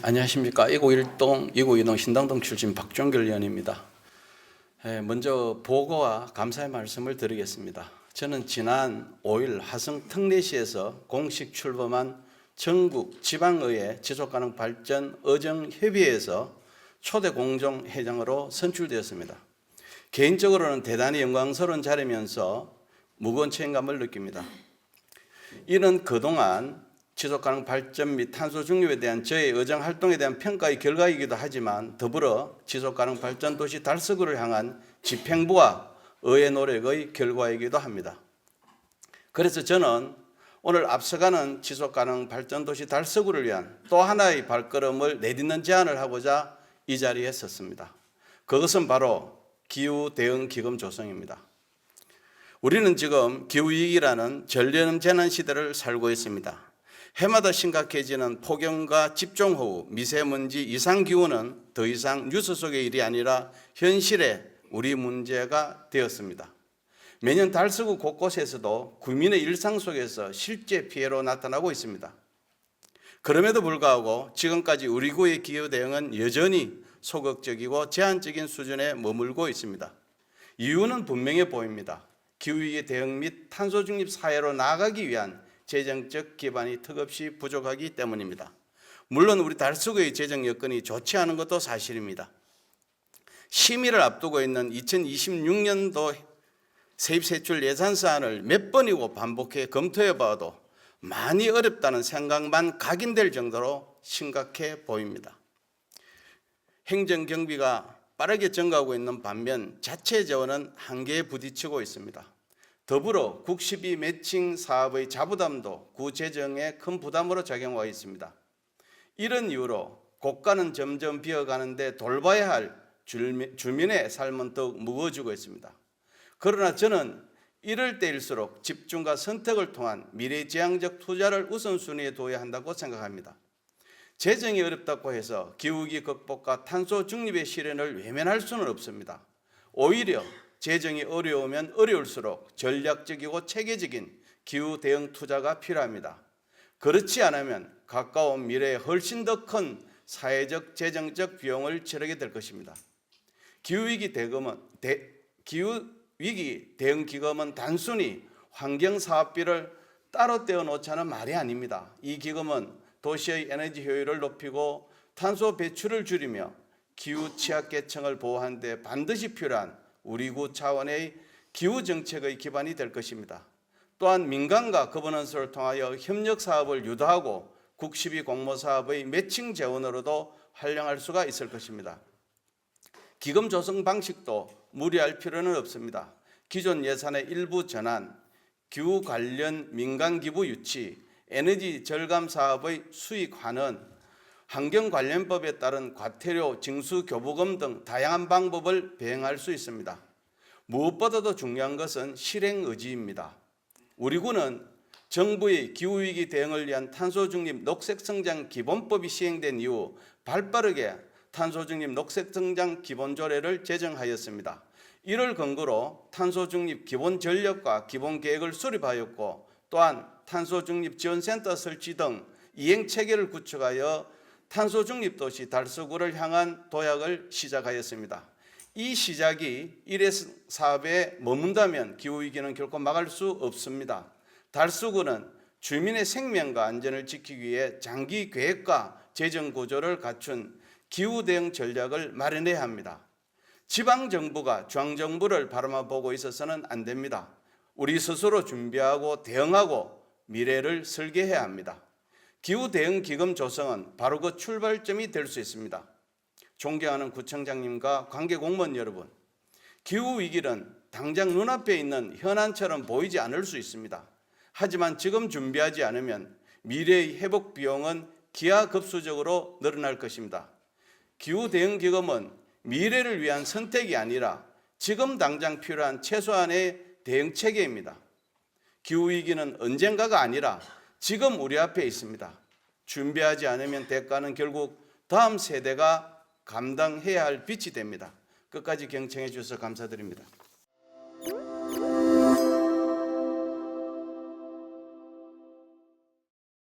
안녕하십니까. 2912, 2920 신당동 출신 박종결 의원입니다. 먼저 보고와 감사의 말씀을 드리겠습니다. 저는 지난 5일 화성 특례시에서 공식 출범한 전국 지방의회 지속가능 발전 의정협의회에서 초대 공정회장으로 선출되었습니다. 개인적으로는 대단히 영광스러운 자리면서 무거운 책임감을 느낍니다. 이는 그동안 지속가능 발전 및 탄소 중립에 대한 저의 의정 활동에 대한 평가의 결과이기도 하지만 더불어 지속가능 발전 도시 달서구를 향한 집행부와 의회 노력의 결과이기도 합니다. 그래서 저는 오늘 앞서가는 지속가능 발전 도시 달서구를 위한 또 하나의 발걸음을 내딛는 제안을 하고자 이 자리에 섰습니다. 그것은 바로 기후대응기금 조성입니다. 우리는 지금 기후위기라는 전염 재난 시대를 살고 있습니다. 해마다 심각해지는 폭염과 집중호우, 미세먼지, 이상기후는 더 이상 뉴스 속의 일이 아니라 현실의 우리 문제가 되었습니다. 매년 달서구 곳곳에서도 국민의 일상 속에서 실제 피해로 나타나고 있습니다. 그럼에도 불구하고 지금까지 우리 구의 기후 대응은 여전히 소극적이고 제한적인 수준에 머물고 있습니다. 이유는 분명해 보입니다. 기후위기 대응 및 탄소 중립 사회로 나아가기 위한 재정적 기반이 턱없이 부족하기 때문입니다. 물론 우리 달서구의 재정 여건이 좋지 않은 것도 사실입니다. 심의를 앞두고 있는 2026년도 세입세출 예산 사안을 몇 번이고 반복해 검토해 봐도 많이 어렵다는 생각만 각인될 정도로 심각해 보입니다. 행정경비가 빠르게 증가하고 있는 반면 자체 재원은 한계에 부딪히고 있습니다. 더불어 국시비 매칭 사업의 자부담도 구재정에 큰 부담으로 작용하고 있습니다. 이런 이유로 고가는 점점 비어가는데 돌봐야 할 주민의 삶은 더욱 무거워지고 있습니다. 그러나 저는 이럴 때일수록 집중과 선택을 통한 미래지향적 투자를 우선순위에 둬야 한다고 생각합니다. 재정이 어렵다고 해서 기후위기 극복과 탄소 중립의 실현을 외면할 수는 없습니다. 오히려 재정이 어려우면 어려울수록 전략적이고 체계적인 기후 대응 투자가 필요합니다. 그렇지 않으면 가까운 미래에 훨씬 더 큰 사회적 재정적 비용을 치르게 될 것입니다. 기후위기 대응 기금은 단순히 환경사업비를 따로 떼어놓자는 말이 아닙니다. 이 기금은 도시의 에너지 효율을 높이고 탄소 배출을 줄이며 기후 취약계층을 보호하는 데 반드시 필요한 우리 구 차원의 기후정책의 기반이 될 것입니다. 또한 민간과 거버넌스를 통하여 협력사업을 유도하고 국시비 공모사업의 매칭 재원으로도 활용할 수가 있을 것입니다. 기금 조성 방식도 무리할 필요는 없습니다. 기존 예산의 일부 전환, 기후 관련 민간 기부 유치, 에너지 절감 사업의 수익 환원, 환경관련법에 따른 과태료, 징수, 교부금 등 다양한 방법을 배행할 수 있습니다. 무엇보다도 중요한 것은 실행 의지입니다. 우리 구는 정부의 기후위기 대응을 위한 탄소중립 녹색성장 기본법이 시행된 이후 발빠르게 탄소중립 녹색성장 기본조례를 제정하였습니다. 이를 근거로 탄소중립 기본전력과 기본계획을 수립하였고 또한 탄소중립 지원센터 설치 등 이행체계를 구축하여 탄소중립도시 달서구를 향한 도약을 시작하였습니다. 이 시작이 일회 사업에 머문다면 기후위기는 결코 막을 수 없습니다. 달서구는 주민의 생명과 안전을 지키기 위해 장기 계획과 재정 구조를 갖춘 기후대응 전략을 마련해야 합니다. 지방정부가 중앙정부를 바라보고 있어서는 안 됩니다. 우리 스스로 준비하고 대응하고 미래를 설계해야 합니다. 기후대응기금 조성은 바로 그 출발점이 될 수 있습니다. 존경하는 구청장님과 관계공무원 여러분, 기후위기는 당장 눈앞에 있는 현안처럼 보이지 않을 수 있습니다. 하지만 지금 준비하지 않으면 미래의 회복 비용은 기하급수적으로 늘어날 것입니다. 기후대응기금은 미래를 위한 선택이 아니라 지금 당장 필요한 최소한의 대응체계입니다. 기후위기는 언젠가가 아니라 지금 우리 앞에 있습니다. 준비하지 않으면 대가는 결국 다음 세대가 감당해야 할 빚이 됩니다. 끝까지 경청해 주셔서 감사드립니다.